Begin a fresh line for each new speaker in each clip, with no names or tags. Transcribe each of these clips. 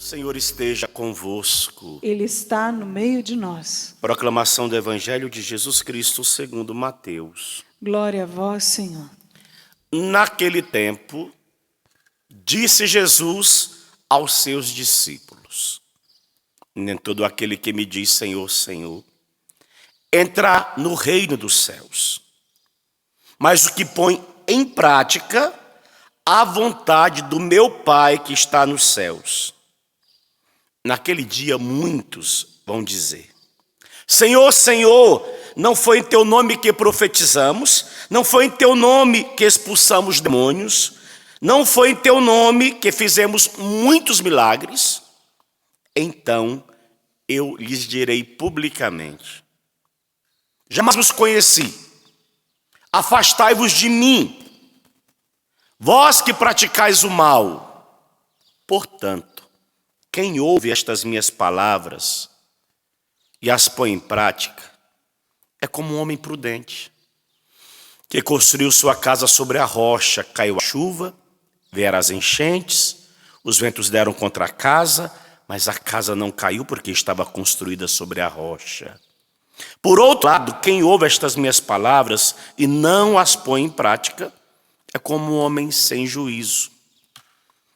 Senhor esteja convosco.
Ele está no meio de nós.
Proclamação do Evangelho de Jesus Cristo segundo Mateus.
Glória a vós, Senhor.
Naquele tempo, disse Jesus aos seus discípulos: nem todo aquele que me diz Senhor, Senhor, entra no reino dos céus, mas o que põe em prática a vontade do meu Pai que está nos céus. Naquele dia muitos vão dizer: Senhor, Senhor, não foi em teu nome que profetizamos? Não foi em teu nome que expulsamos demônios? Não foi em teu nome que fizemos muitos milagres? Então eu lhes direi publicamente: jamais vos conheci. Afastai-vos de mim, vós que praticais o mal. Portanto, quem ouve estas minhas palavras e as põe em prática é como um homem prudente, que construiu sua casa sobre a rocha. Caiu a chuva, vieram as enchentes, os ventos deram contra a casa, mas a casa não caiu porque estava construída sobre a rocha. Por outro lado, quem ouve estas minhas palavras e não as põe em prática é como um homem sem juízo,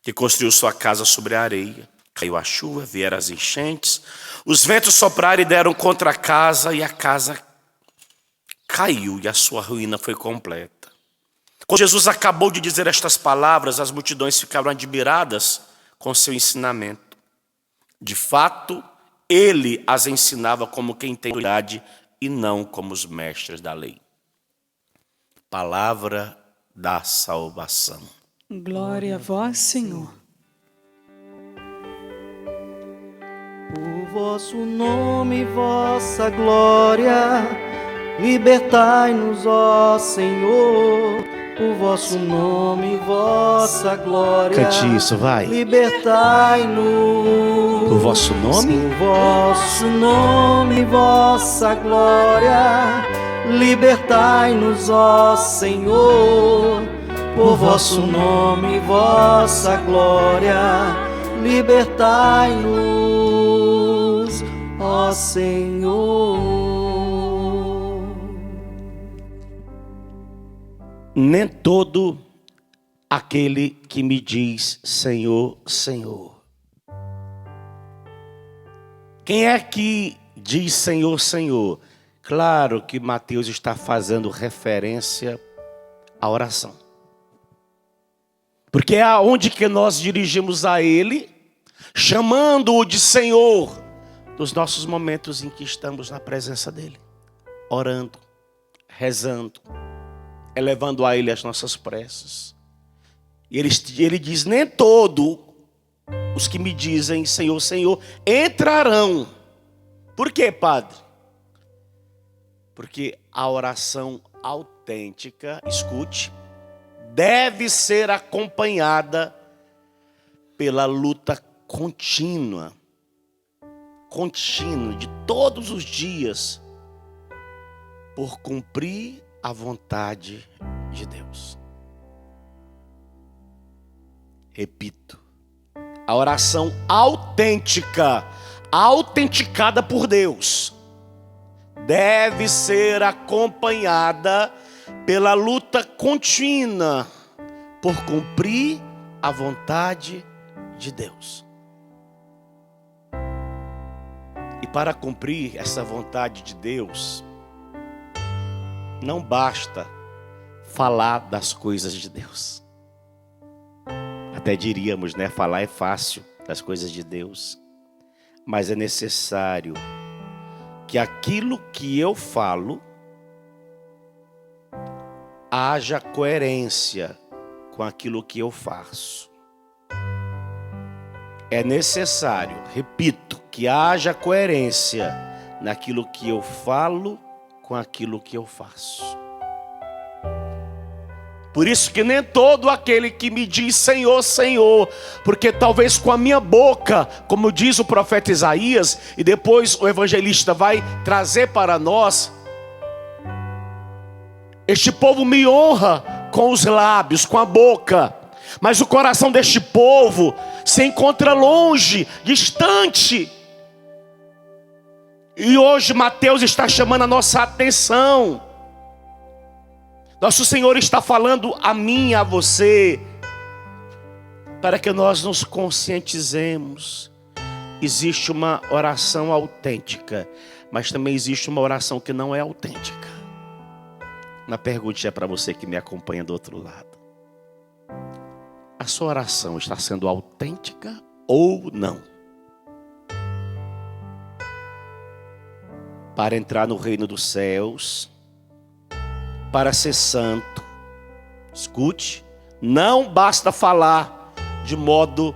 que construiu sua casa sobre a areia. Caiu a chuva, vieram as enchentes, os ventos sopraram e deram contra a casa, e a casa caiu, e a sua ruína foi completa. Quando Jesus acabou de dizer estas palavras, as multidões ficaram admiradas com seu ensinamento. De fato, ele as ensinava como quem tem autoridade e não como os mestres da lei. Palavra da salvação.
Glória a vós, Senhor.
Por vosso nome, vossa glória, libertai-nos, ó Senhor. Por vosso nome, vossa glória.
Cante isso, vai.
Libertai-nos.
Por vosso nome?
Por vosso nome, vossa glória, libertai-nos, ó Senhor. Por vosso nome, vossa glória, libertai-nos, ó Senhor.
Nem todo aquele que me diz Senhor, Senhor. Quem é que diz Senhor, Senhor? Claro que Mateus está fazendo referência à oração. Porque é aonde que nós dirigimos a Ele, chamando-o de Senhor, nos nossos momentos em que estamos na presença dEle, orando, rezando, elevando a Ele as nossas preces. E ele diz: nem todos os que me dizem Senhor, Senhor entrarão. Por quê, Padre? Porque a oração autêntica, escute, deve ser acompanhada pela luta contínua de todos os dias, por cumprir a vontade de Deus. Repito, a oração autêntica, autenticada por Deus, deve ser acompanhada pela luta contínua por cumprir a vontade de Deus. E para cumprir essa vontade de Deus, não basta falar das coisas de Deus. Até diríamos, né? Falar é fácil das coisas de Deus. Mas é necessário que aquilo que eu falo haja coerência com aquilo que eu faço. É necessário, repito, que haja coerência naquilo que eu falo com aquilo que eu faço. Por isso que nem todo aquele que me diz Senhor, Senhor, porque talvez com a minha boca, como diz o profeta Isaías, e depois o evangelista vai trazer para nós, este povo me honra com os lábios, com a boca, Mas o coração deste povo se encontra longe, distante. E hoje Mateus está chamando a nossa atenção. Nosso Senhor está falando a mim e a você, para que nós nos conscientizemos. Existe uma oração autêntica, mas também existe uma oração que não é autêntica. Uma pergunta para você que me acompanha do outro lado. A sua oração está sendo autêntica ou não? Para entrar no reino dos céus, para ser santo, escute, não basta falar de modo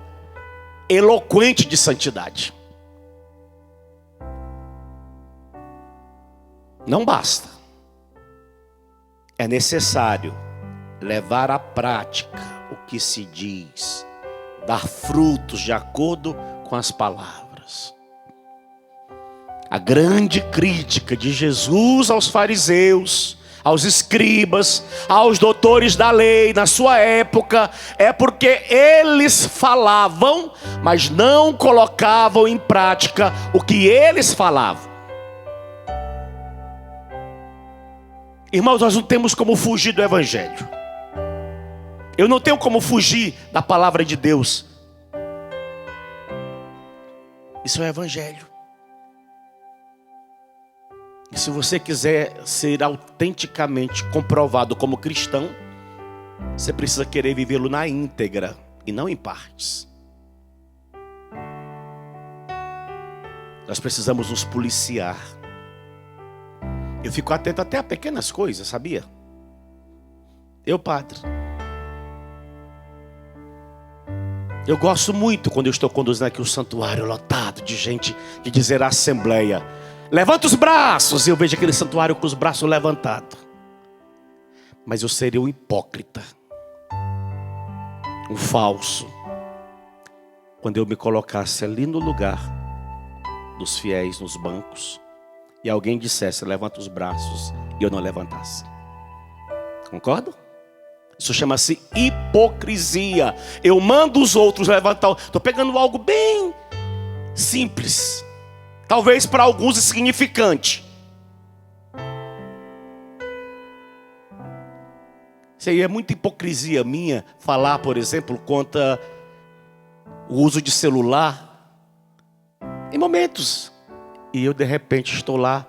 eloquente de santidade. Não basta. É necessário levar à prática o que se diz, dar frutos de acordo com as palavras. A grande crítica de Jesus aos fariseus, aos escribas, aos doutores da lei na sua época, é porque eles falavam, mas não colocavam em prática o que eles falavam. Irmãos, nós não temos como fugir do Evangelho. Eu não tenho como fugir da palavra de Deus. Isso é o Evangelho. E se você quiser ser autenticamente comprovado como cristão, você precisa querer vivê-lo na íntegra e não em partes. Nós precisamos nos policiar. Eu fico atento até a pequenas coisas, sabia? Eu, padre, eu gosto muito quando eu estou conduzindo aqui o santuário lotado de gente, de dizer à assembleia: levanta os braços. E eu vejo aquele santuário com os braços levantados. Mas eu seria um hipócrita, um falso, quando eu me colocasse ali no lugar dos fiéis, nos bancos, e alguém dissesse: levanta os braços, e eu não levantasse. Concorda? Isso chama-se hipocrisia. Eu mando os outros levantar. Estou pegando algo bem simples, talvez para alguns insignificante. Isso aí é muita hipocrisia minha falar, por exemplo, contra o uso de celular em momentos. E eu de repente estou lá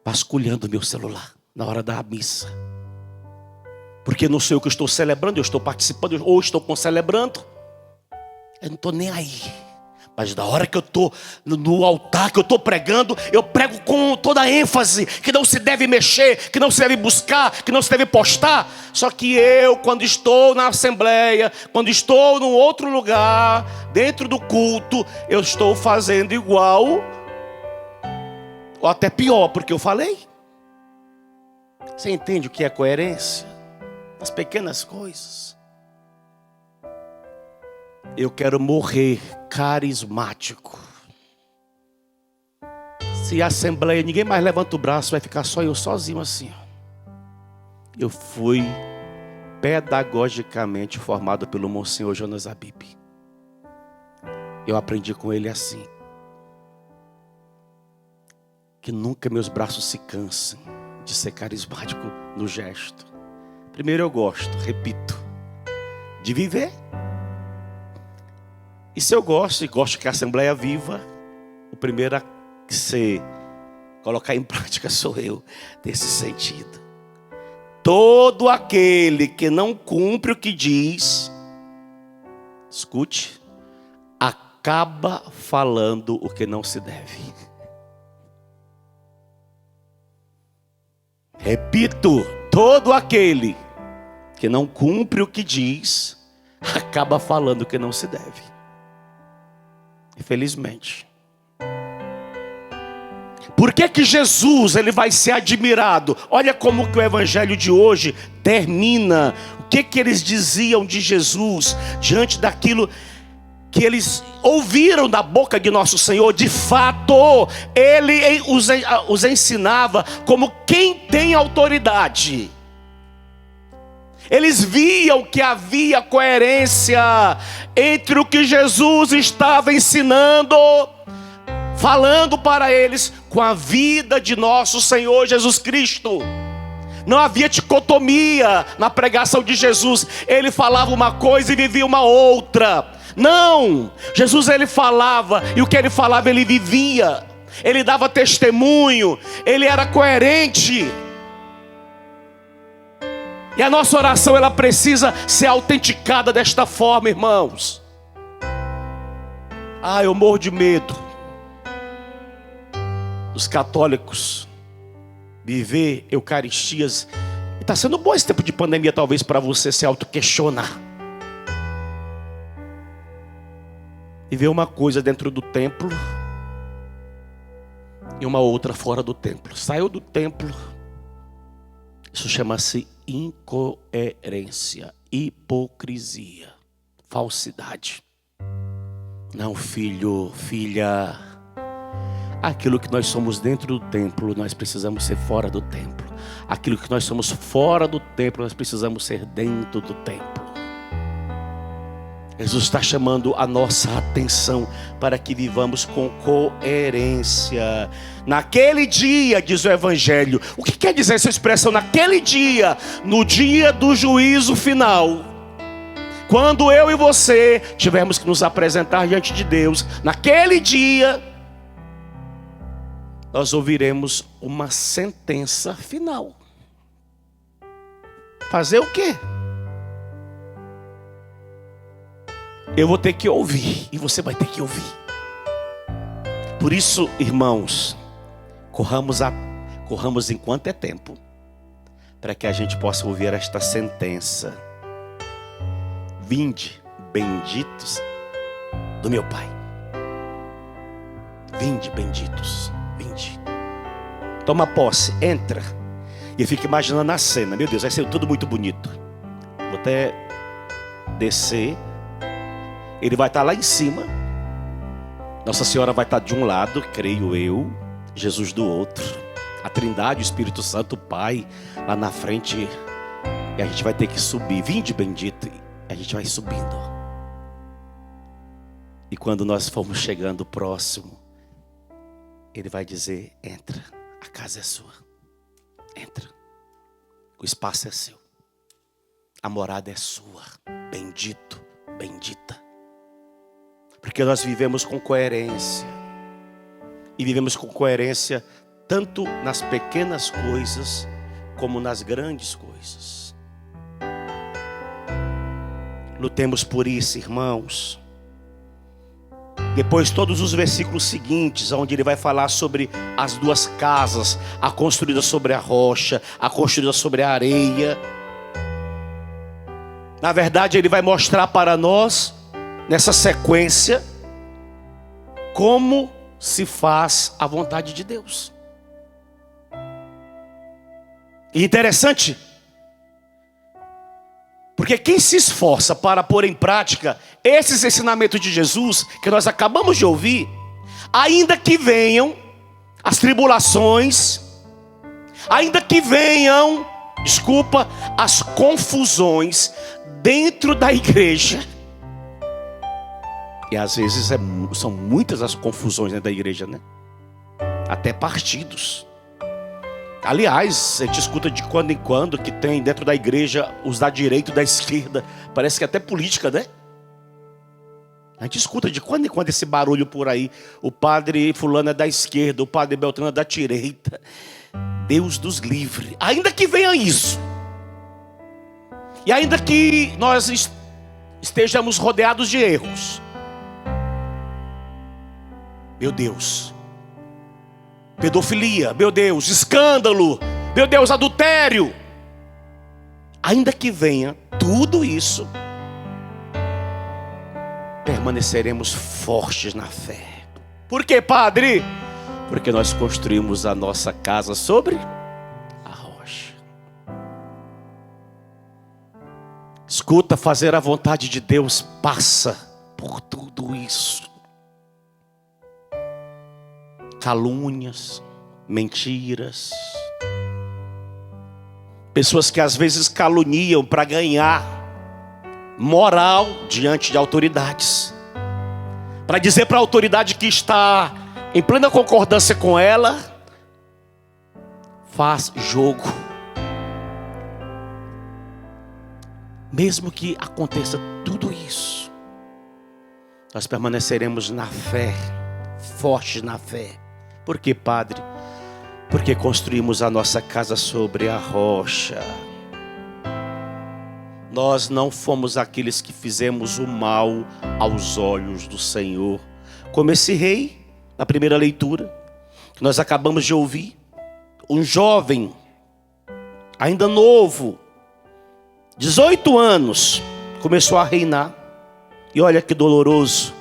vasculhando meu celular na hora da missa. Porque não sei o que eu estou celebrando, eu estou participando ou estou concelebrando. Eu não estou nem aí. Mas da hora que eu estou no altar, que eu estou pregando, eu prego com toda a ênfase, que não se deve mexer, que não se deve buscar, que não se deve postar. Só que eu, quando estou na assembleia, quando estou num outro lugar, dentro do culto, eu estou fazendo igual, ou até pior, porque eu falei. Você entende o que é coerência? As pequenas coisas. Eu quero morrer carismático. Se a assembleia, ninguém mais levanta o braço, vai ficar só eu sozinho assim. Eu fui pedagogicamente formado pelo Monsenhor Jonas Abib. Eu aprendi com ele assim: que nunca meus braços se cansem de ser carismático no gesto. Primeiro eu gosto, repito, de viver. E se eu gosto, e gosto que a Assembleia viva, o primeiro a se colocar em prática sou eu, nesse sentido. Todo aquele que não cumpre o que diz, escute, acaba falando o que não se deve. Repito, todo aquele que não cumpre o que diz, acaba falando o que não se deve. Infelizmente. Por que Jesus ele vai ser admirado? Olha como que o evangelho de hoje termina. O que eles diziam de Jesus diante daquilo que eles ouviram da boca de nosso Senhor. De fato, ele os ensinava como quem tem autoridade. Eles viam que havia coerência entre o que Jesus estava ensinando, falando para eles, com a vida de nosso Senhor Jesus Cristo. Não havia dicotomia na pregação de Jesus. Ele falava uma coisa e vivia uma outra. Não, Jesus ele falava, e o que ele falava ele vivia. Ele dava testemunho, ele era coerente. E a nossa oração ela precisa ser autenticada desta forma, irmãos. Eu morro de medo dos católicos viver eucaristias. Está sendo bom esse tempo de pandemia, talvez, para você se auto-questionar e ver uma coisa dentro do templo e uma outra fora do templo. Saiu do templo, isso chama-se incoerência, hipocrisia, falsidade. Não, filho, filha, aquilo que nós somos dentro do templo, nós precisamos ser fora do templo. Aquilo que nós somos fora do templo, nós precisamos ser dentro do templo. Jesus está chamando a nossa atenção para que vivamos com coerência. Naquele dia, diz o Evangelho. O que quer dizer essa expressão? Naquele dia, no dia do juízo final, quando eu e você tivermos que nos apresentar diante de Deus, naquele dia, nós ouviremos uma sentença final. Fazer o quê? Eu vou ter que ouvir e você vai ter que ouvir. Por isso, irmãos, corramos enquanto é tempo, para que a gente possa ouvir esta sentença. Vinde, benditos do meu Pai. Vinde, benditos. Vinde. Toma posse, entra. E eu fico imaginando a cena. Meu Deus, vai ser tudo muito bonito. Vou até descer. Ele vai estar lá em cima. Nossa Senhora vai estar de um lado, creio eu, Jesus do outro. A Trindade, o Espírito Santo, o Pai, lá na frente. E a gente vai ter que subir. Vinde, bendito. E a gente vai subindo. E quando nós formos chegando próximo, Ele vai dizer, entra, a casa é sua. Entra. O espaço é seu. A morada é sua. Bendito, bendita. Porque nós vivemos com coerência. E vivemos com coerência tanto nas pequenas coisas como nas grandes coisas. Lutemos por isso, irmãos. Depois todos os versículos seguintes, onde ele vai falar sobre as duas casas, a construída sobre a rocha, a construída sobre a areia. Na verdade, ele vai mostrar para nós, nessa sequência, como se faz a vontade de Deus. E interessante, porque quem se esforça para pôr em prática esses ensinamentos de Jesus, que nós acabamos de ouvir, ainda que venham as tribulações, ainda que venham, as confusões dentro da igreja, e às vezes são muitas as confusões dentro da igreja, né? Até partidos. Aliás, a gente escuta de quando em quando que tem dentro da igreja os da direita e da esquerda. Parece que até política, né? A gente escuta de quando em quando esse barulho por aí. O padre fulano é da esquerda, o padre Beltrano é da direita. Deus nos livre. Ainda que venha isso. E ainda que nós estejamos rodeados de erros. Meu Deus. Pedofilia, meu Deus, escândalo, meu Deus, adultério. Ainda que venha tudo isso, permaneceremos fortes na fé. Por quê, Padre? Porque nós construímos a nossa casa sobre a rocha. Escuta, fazer a vontade de Deus passa por tudo isso. Calúnias, mentiras, Pessoas que às vezes caluniam para ganhar moral diante de autoridades. Para dizer para a autoridade que está em plena concordância com ela, faz jogo. Mesmo que aconteça tudo isso, nós permaneceremos na fé, fortes na fé. Por quê, Padre? Porque construímos a nossa casa sobre a rocha. Nós não fomos aqueles que fizemos o mal aos olhos do Senhor. Como esse rei, na primeira leitura, que nós acabamos de ouvir. Um jovem, ainda novo, 18 anos, começou a reinar. E olha que doloroso,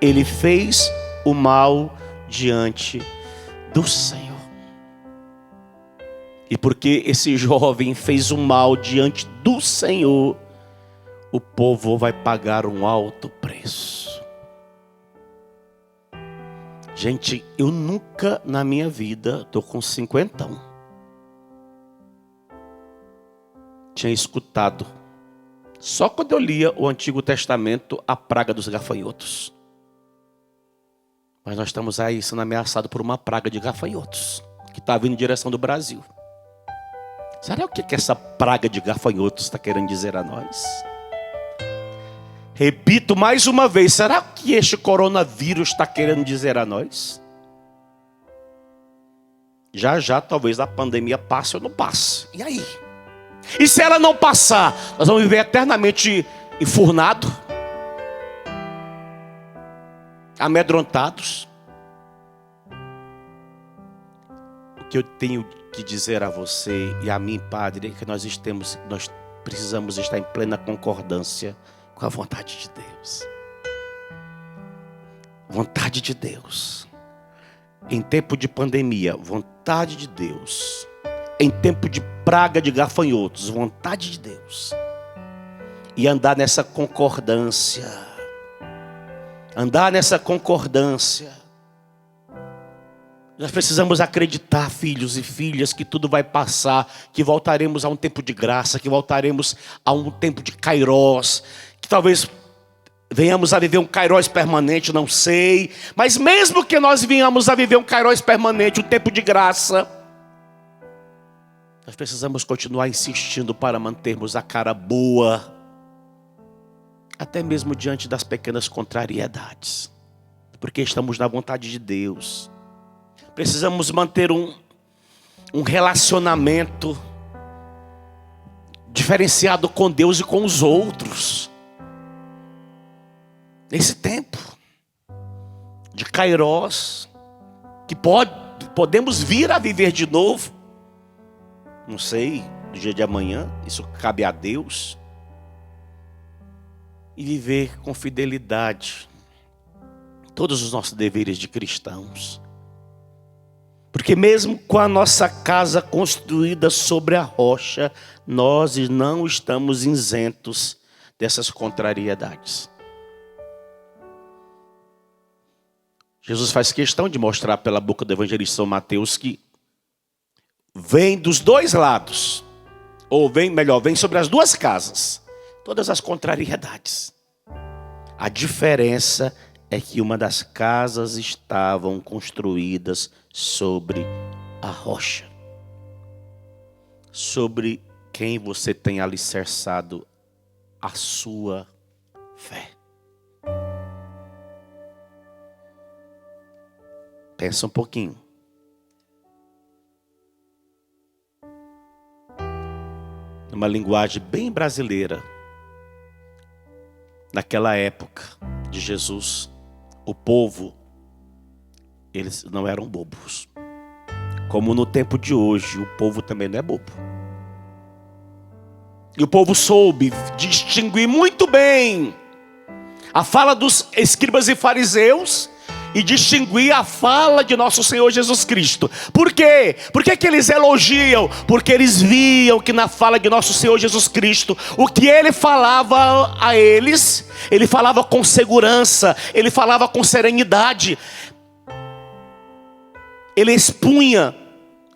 ele fez o mal diante do Senhor. E porque esse jovem fez o mal diante do Senhor, o povo vai pagar um alto preço. Gente, eu nunca na minha vida, estou com 50, tinha escutado, só quando eu lia o Antigo Testamento, a praga dos gafanhotos. Mas nós estamos aí sendo ameaçados por uma praga de gafanhotos, que está vindo em direção do Brasil. Será o que essa praga de gafanhotos está querendo dizer a nós? Repito mais uma vez, será que este coronavírus está querendo dizer a nós? Já talvez a pandemia passe ou não passe. E aí? E se ela não passar, nós vamos viver eternamente enfurnados, amedrontados. O que eu tenho que dizer a você e a mim, Padre, é que nós precisamos estar em plena concordância com a vontade de Deus. Vontade de Deus. Em tempo de pandemia, vontade de Deus. Em tempo de praga de gafanhotos, vontade de Deus. E andar nessa concordância. Andar nessa concordância. Nós precisamos acreditar, filhos e filhas, que tudo vai passar, que voltaremos a um tempo de graça, que voltaremos a um tempo de kairós, que talvez venhamos a viver um kairós permanente, não sei. Mas mesmo que nós venhamos a viver um kairós permanente, um tempo de graça, nós precisamos continuar insistindo para mantermos a cara boa, até mesmo diante das pequenas contrariedades, porque estamos na vontade de Deus. Precisamos manter um relacionamento diferenciado com Deus e com os outros. Nesse tempo de kairós, que podemos vir a viver de novo. Não sei, do dia de amanhã, isso cabe a Deus. E viver com fidelidade todos os nossos deveres de cristãos. Porque mesmo com a nossa casa construída sobre a rocha, nós não estamos isentos dessas contrariedades. Jesus faz questão de mostrar pela boca do evangelista São Mateus que vem dos dois lados, ou vem sobre as duas casas, todas as contrariedades. A diferença é que uma das casas estavam construídas sobre a rocha. Sobre quem você tem alicerçado a sua fé. Pensa um pouquinho. Numa linguagem bem brasileira, naquela época de Jesus, o povo, eles não eram bobos. Como no tempo de hoje, o povo também não é bobo. E o povo soube distinguir muito bem a fala dos escribas e fariseus e distinguir a fala de nosso Senhor Jesus Cristo. Por quê? Por que eles elogiam? Porque eles viam que na fala de nosso Senhor Jesus Cristo, o que ele falava a eles, ele falava com segurança, ele falava com serenidade. Ele expunha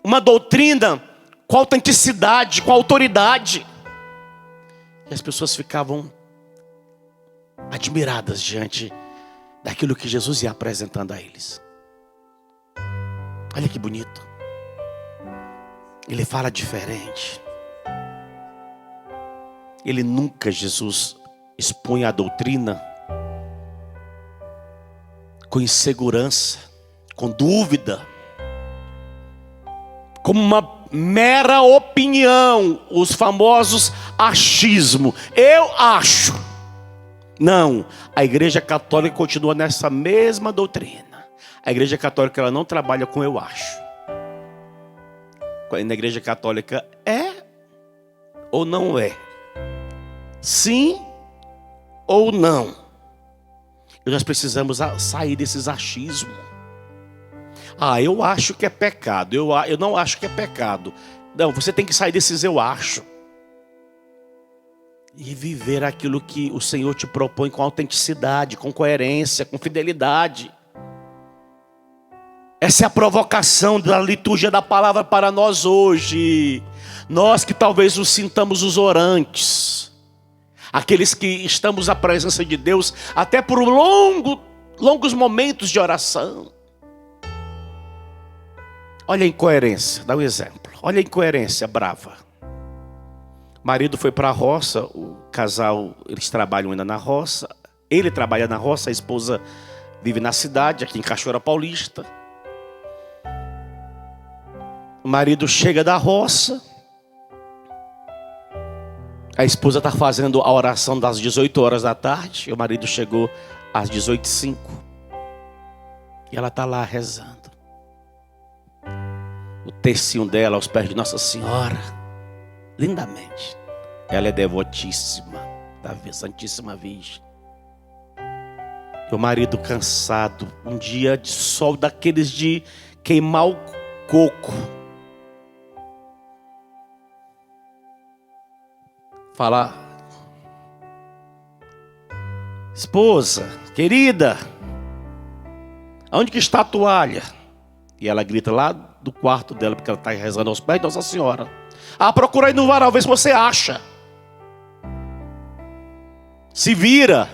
uma doutrina com autenticidade, com autoridade. E as pessoas ficavam admiradas diante daquilo que Jesus ia apresentando a eles. Olha que bonito. Ele fala diferente. Ele nunca, Jesus, expõe a doutrina com insegurança, com dúvida, como uma mera opinião, os famosos achismo. Eu acho. Não, a Igreja Católica continua nessa mesma doutrina. A Igreja Católica, ela não trabalha com eu acho. Na Igreja Católica é ou não é? Sim ou não? E nós precisamos sair desses achismos. Eu acho que é pecado. Eu não acho que é pecado. Não, você tem que sair desses eu acho. E viver aquilo que o Senhor te propõe com autenticidade, com coerência, com fidelidade. Essa é a provocação da liturgia da palavra para nós hoje. Nós que talvez nos sintamos os orantes. Aqueles que estamos à presença de Deus até por longos momentos de oração. Olha a incoerência, dá um exemplo. Olha a incoerência brava. O marido foi para a roça, o casal, eles trabalham ainda na roça. Ele trabalha na roça, a esposa vive na cidade, aqui em Cachoeira Paulista. O marido chega da roça. A esposa está fazendo a oração das 18 horas da tarde. E o marido chegou às 18h05. E ela está lá rezando. O tercinho dela aos pés de Nossa Senhora. Lindamente. Ela é devotíssima da Santíssima Virgem. E o marido cansado. Um dia de sol daqueles de queimar o coco. Fala: esposa, querida, onde que está a toalha? E ela grita lá do quarto dela, porque ela está rezando aos pés de Nossa Senhora. Procura aí no varal, vê se você acha. Se vira.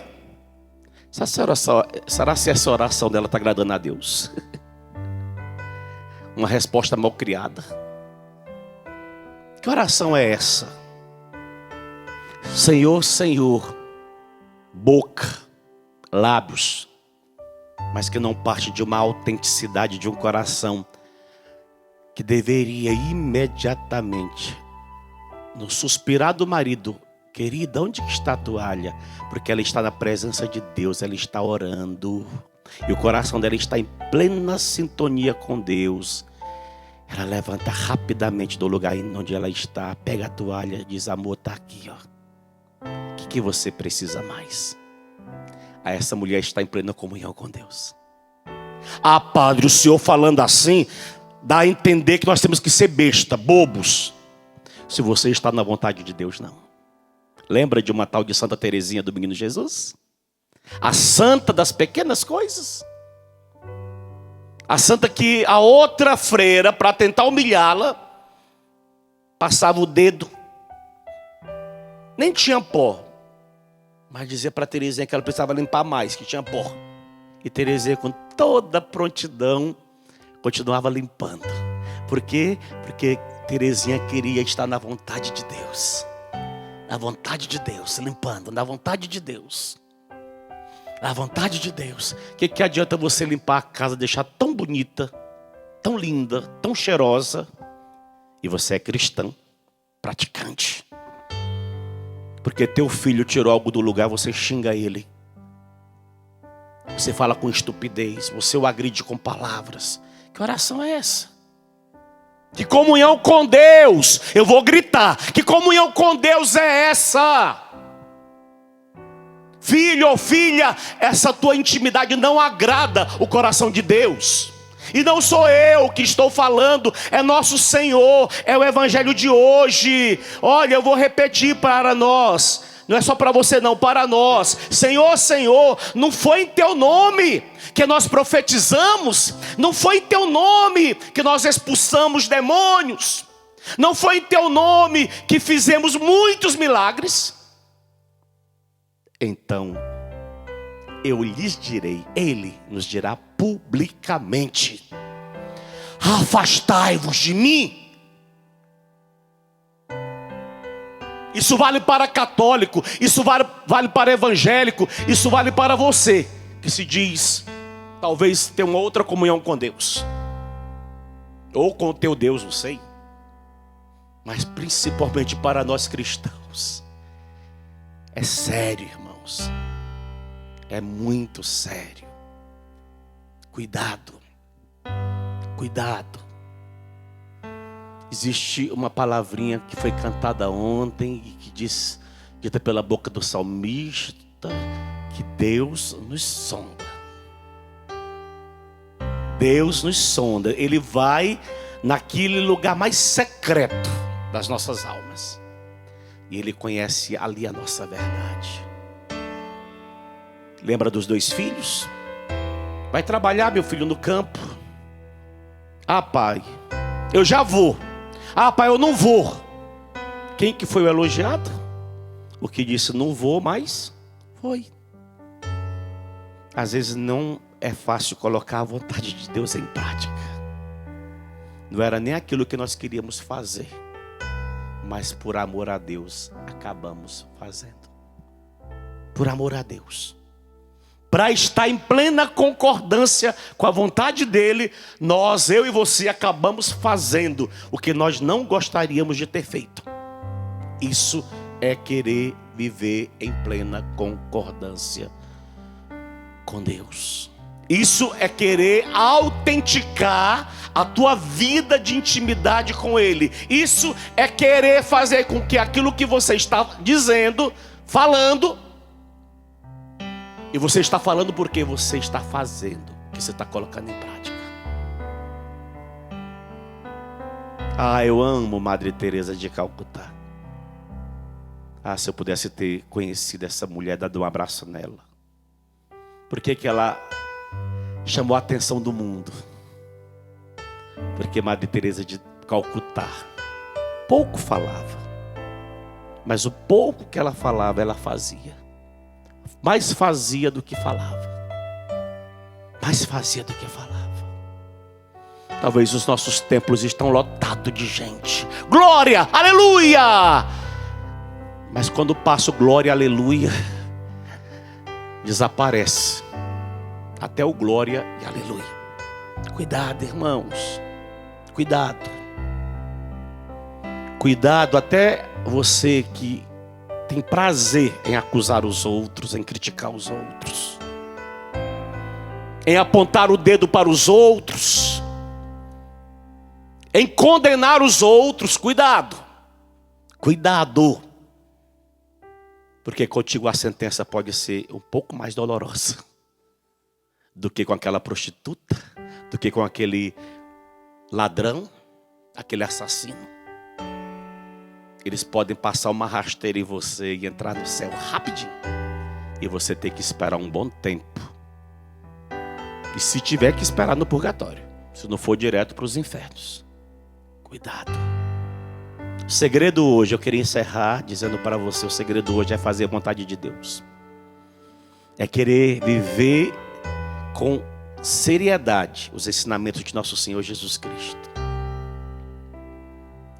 Será se essa oração dela está agradando a Deus? Uma resposta mal criada. Que oração é essa? Senhor, Senhor, boca, lábios, mas que não parte de uma autenticidade de um coração que deveria imediatamente, no suspirar do marido: querida, onde está a toalha? Porque ela está na presença de Deus, ela está orando, e o coração dela está em plena sintonia com Deus. Ela levanta rapidamente do lugar onde ela está, pega a toalha e diz: amor, está aqui, ó. O que você precisa mais? Essa mulher está em plena comunhão com Deus. Padre, o senhor falando assim dá a entender que nós temos que ser besta, bobos. Se você está na vontade de Deus, não. Lembra de uma tal de Santa Teresinha do Menino Jesus? A santa das pequenas coisas. A santa que a outra freira, para tentar humilhá-la, passava o dedo. Nem tinha pó, mas dizia para Teresinha que ela precisava limpar mais, que tinha pó. E Teresinha, com toda prontidão, continuava limpando. Por quê? Porque Teresinha queria estar na vontade de Deus. Na vontade de Deus, limpando, na vontade de Deus. Na vontade de Deus. O que adianta você limpar a casa, deixar tão bonita, tão linda, tão cheirosa, e você é cristão, praticante? Porque teu filho tirou algo do lugar, você xinga ele. Você fala com estupidez, você o agride com palavras. Que oração é essa? Que comunhão com Deus, eu vou gritar, que comunhão com Deus é essa? Filho ou filha, essa tua intimidade não agrada o coração de Deus. E não sou eu que estou falando, é nosso Senhor, é o evangelho de hoje. Olha, eu vou repetir para nós, não é só para você não, para nós. Senhor, Senhor, não foi em teu nome que nós profetizamos, não foi em teu nome que nós expulsamos demônios, Não foi em teu nome que fizemos muitos milagres? Então eu lhes direi, ele nos dirá publicamente: afastai-vos de mim. Isso vale para católico, isso vale para evangélico, isso vale para você que se diz talvez ter uma outra comunhão com Deus, ou com o teu Deus, não sei. Mas principalmente para nós cristãos. É sério, irmãos. É muito sério. Cuidado. Cuidado. Existe uma palavrinha que foi cantada ontem e que diz, dita pela boca do salmista, que Deus nos sonda. Deus nos sonda. Ele vai naquele lugar mais secreto das nossas almas. E Ele conhece ali a nossa verdade. Lembra dos 2 filhos? Vai trabalhar, meu filho, no campo. Ah, pai, eu já vou. Ah, pai, eu não vou. Quem que foi o elogiado? O que disse não vou, mas foi. Às vezes não é fácil colocar a vontade de Deus em prática. Não era nem aquilo que nós queríamos fazer, mas por amor a Deus acabamos fazendo. Por amor a Deus. Para estar em plena concordância com a vontade dele, eu e você acabamos fazendo o que nós não gostaríamos de ter feito. Isso é querer viver em plena concordância com Deus. Isso é querer autenticar a tua vida de intimidade com Ele. Isso é querer fazer com que aquilo que você está dizendo, falando, e você está falando porque você está fazendo, que você está colocando em prática. Ah, eu amo Madre Teresa de Calcutá. Ah, se eu pudesse ter conhecido essa mulher, dado um abraço nela. Por que ela chamou a atenção do mundo? Porque Madre Teresa de Calcutá pouco falava, mas o pouco que ela falava, ela fazia. Mais fazia do que falava. Mais fazia do que falava. Talvez os nossos templos estão lotados de gente. Glória, aleluia! Mas quando passa o glória, aleluia, desaparece. Até o glória e aleluia. Cuidado, irmãos. Cuidado. Cuidado, até você que tem prazer em acusar os outros, em criticar os outros, em apontar o dedo para os outros, em condenar os outros. Cuidado. Cuidado. Porque contigo a sentença pode ser um pouco mais dolorosa do que com aquela prostituta, do que com aquele ladrão, aquele assassino. Eles podem passar uma rasteira em você e entrar no céu rapidinho. E você tem que esperar um bom tempo. E se tiver que esperar no purgatório, se não for direto para os infernos. Cuidado. O segredo hoje, eu queria encerrar dizendo para você, o segredo hoje é fazer a vontade de Deus. É querer viver com seriedade os ensinamentos de nosso Senhor Jesus Cristo.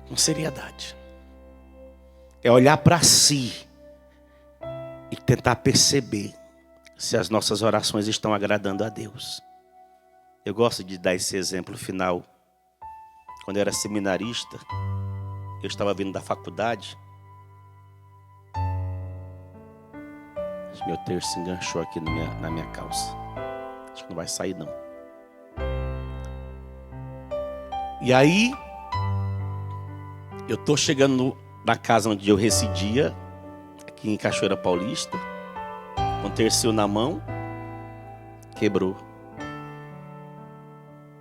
Com seriedade. É olhar para si e tentar perceber se as nossas orações estão agradando a Deus. Eu gosto de dar esse exemplo final. Quando eu era seminarista, eu estava vindo da faculdade. Meu terço se enganchou aqui na minha calça. Acho que não vai sair não. E aí, eu estou chegando na casa onde eu residia, aqui em Cachoeira Paulista, com o tercinho na mão, quebrou.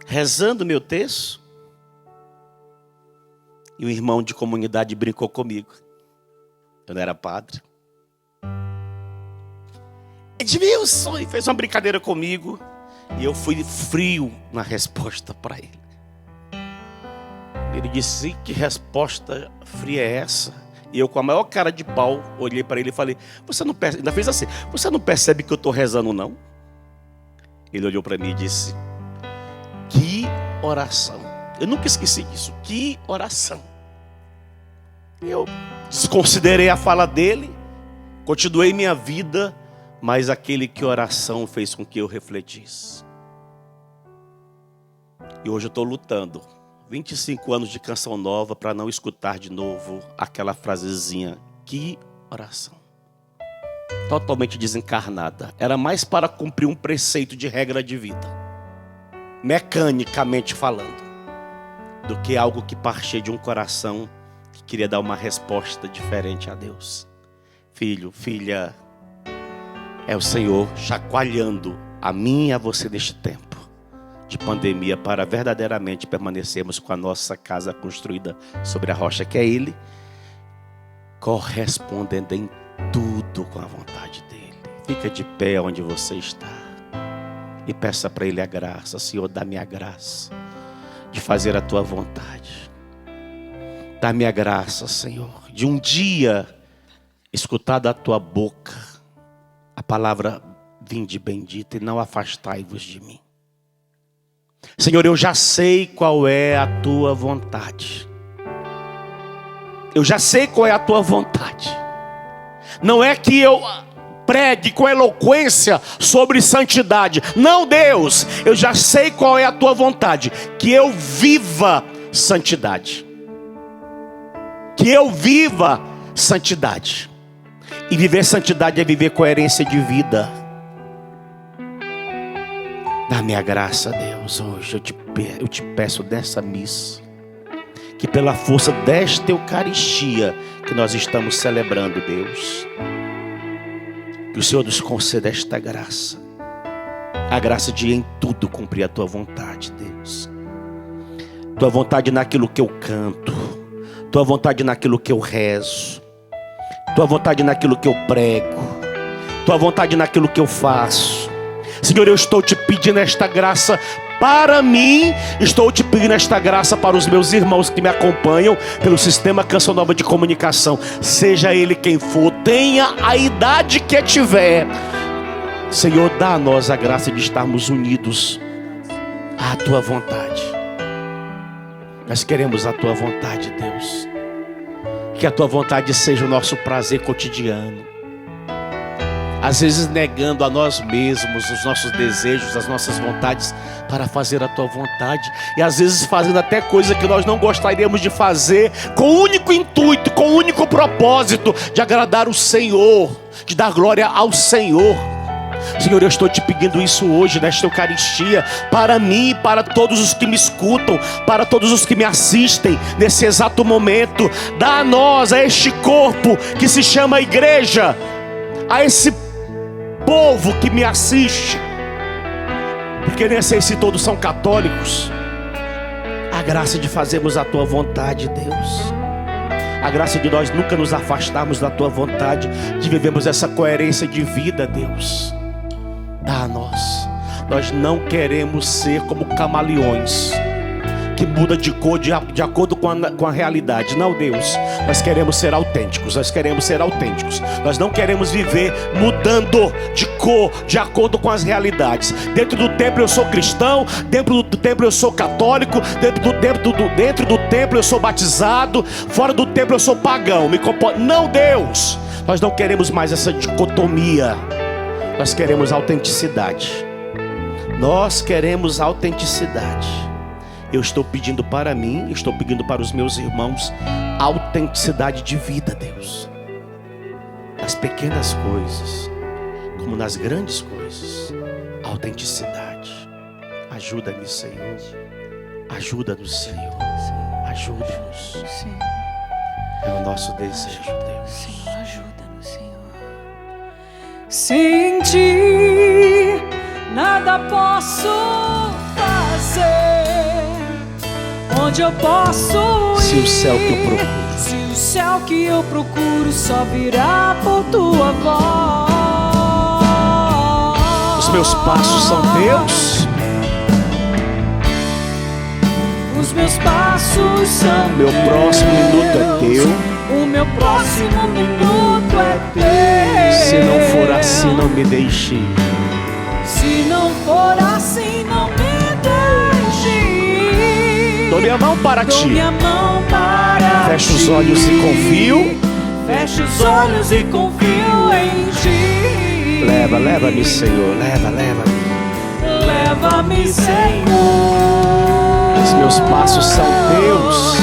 Rezando meu terço, e o irmão de comunidade brincou comigo. Eu não era padre. Edmilson, e fez uma brincadeira comigo, e eu fui frio na resposta para ele. Ele disse: que resposta fria é essa? E eu, com a maior cara de pau, olhei para ele e falei: você não percebe? Ainda fez assim: você não percebe que eu estou rezando, não? Ele olhou para mim e disse: que oração. Eu nunca esqueci disso. Que oração. Eu desconsiderei a fala dele, continuei minha vida, mas aquele que oração fez com que eu refletisse. E hoje eu estou lutando 25 anos de Canção Nova para não escutar de novo aquela frasezinha: que oração. Totalmente desencarnada. Era mais para cumprir um preceito de regra de vida, mecanicamente falando, do que algo que partia de um coração que queria dar uma resposta diferente a Deus. Filho, filha, é o Senhor chacoalhando a mim e a você neste tempo de pandemia, para verdadeiramente permanecermos com a nossa casa construída sobre a rocha que é Ele, correspondendo em tudo com a vontade dEle. Fica de pé onde você está e peça para Ele a graça. Senhor, dá-me a graça de fazer a Tua vontade. Dá-me a graça, Senhor, de um dia escutar da Tua boca a palavra: vinde bendita, e não afastai-vos de mim. Senhor, eu já sei qual é a Tua vontade. Eu já sei qual é a Tua vontade. Não é que eu pregue com eloquência sobre santidade. Não, Deus, eu já sei qual é a Tua vontade. Que eu viva santidade. Que eu viva santidade. E viver santidade é viver coerência de vida. Dá-me a graça, Deus, hoje eu te peço dessa missa, que pela força desta Eucaristia que nós estamos celebrando, Deus, que o Senhor nos conceda esta graça, a graça de em tudo cumprir a Tua vontade, Deus. Tua vontade naquilo que eu canto, Tua vontade naquilo que eu rezo, Tua vontade naquilo que eu prego, Tua vontade naquilo que eu faço. Senhor, eu estou te pedindo esta graça para mim, estou te pedindo esta graça para os meus irmãos que me acompanham pelo sistema Canção Nova de Comunicação. Seja ele quem for, tenha a idade que tiver, Senhor, dá a nós a graça de estarmos unidos à Tua vontade. Nós queremos a Tua vontade, Deus. Que a Tua vontade seja o nosso prazer cotidiano. Às vezes negando a nós mesmos os nossos desejos, as nossas vontades, para fazer a Tua vontade. E às vezes fazendo até coisa que nós não gostaríamos de fazer, com o único intuito, com o único propósito de agradar o Senhor, de dar glória ao Senhor. Senhor, eu estou te pedindo isso hoje, nesta Eucaristia, para mim e para todos os que me escutam, para todos os que me assistem nesse exato momento. Dá a nós, a este corpo que se chama igreja, a esse povo que me assiste, porque nem sei se todos são católicos, a graça de fazermos a Tua vontade, Deus. A graça de nós nunca nos afastarmos da Tua vontade, de vivermos essa coerência de vida, Deus. Dá a nós. Nós não queremos ser como camaleões, que muda de cor de acordo com a realidade. Não, Deus, nós queremos ser autênticos. Nós queremos ser autênticos. Nós não queremos viver mudando de cor de acordo com as realidades. Dentro do templo eu sou cristão, dentro do templo eu sou católico, dentro do templo eu sou batizado, fora do templo eu sou pagão. Não, Deus, nós não queremos mais essa dicotomia. Nós queremos autenticidade. Nós queremos autenticidade. Eu estou pedindo para mim, estou pedindo para os meus irmãos autenticidade de vida, Deus. Nas pequenas coisas, como nas grandes coisas, autenticidade. Ajuda-me, Senhor. Ajuda-nos, Senhor. Ajuda-nos. É o nosso desejo, Deus.
Senhor, ajuda-nos, Senhor. Sem Ti nada posso fazer. Onde eu posso ir?
Se o céu que eu procuro,
se o céu que eu procuro só virá por Tua voz.
os meus passos são Teus,
meus passos são
Meu próximo minuto é teu.
O meu próximo minuto é teu.
Se não for assim, não me deixe ir.
Se não for assim, não me deixe ir.
Dou minha mão para
Dou
ti.
minha mão para
Fecho os
ti.
olhos e confio.
Fecho os olhos e confio em ti.
Leva, leva-me, Senhor. Leva, leva-me.
Leva-me, Senhor.
Os meus passos são teus.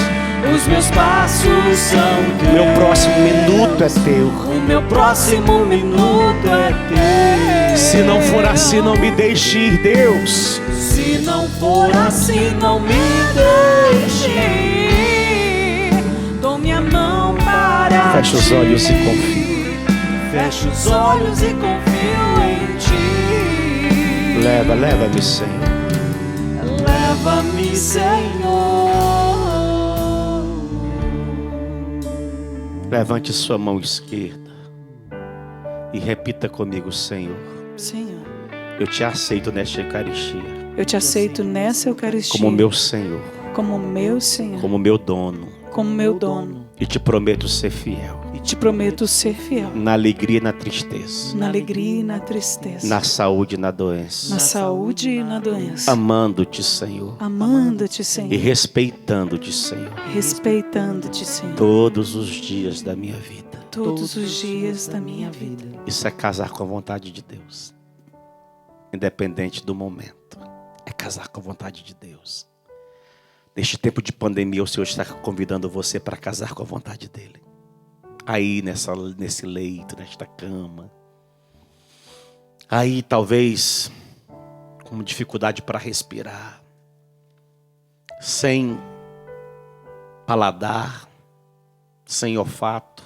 Os meus passos são teus.
Meu próximo minuto é teu.
O meu próximo minuto é teu.
Se não for assim, não me deixe ir, Deus.
Se não for assim, não me deixe ir. Dou minha mão para
Fecha os
ti.
olhos e confio.
Fecho os olhos e confio em ti.
Leva, leva-me, Senhor.
Leva-me, Senhor.
Levante sua mão esquerda e repita comigo, Senhor.
Senhor,
Eu te aceito nesta Eucaristia
eu te aceito nessa Eucaristia
como meu Senhor,
como meu Senhor,
como meu dono.
como meu dono.
E te prometo ser fiel
E te prometo ser fiel
na alegria e na tristeza,
na alegria e na tristeza,
na saúde e na doença,
na saúde e na doença,
amando-te, Senhor,
amando-te,
e
Senhor,
respeitando-te, Senhor,
respeitando-te, Senhor,
todos os dias da minha vida.
todos os dias da minha vida.
Isso é casar com a vontade de Deus, independente do momento. É casar com a vontade de Deus. Neste tempo de pandemia, o Senhor está convidando você para casar com a vontade dEle. Aí nesse leito, nesta cama. Aí talvez com dificuldade para respirar. Sem paladar. Sem olfato.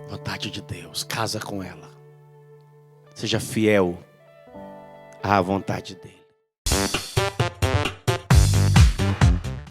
Vontade de Deus, casa com ela. Seja fiel à vontade dEle.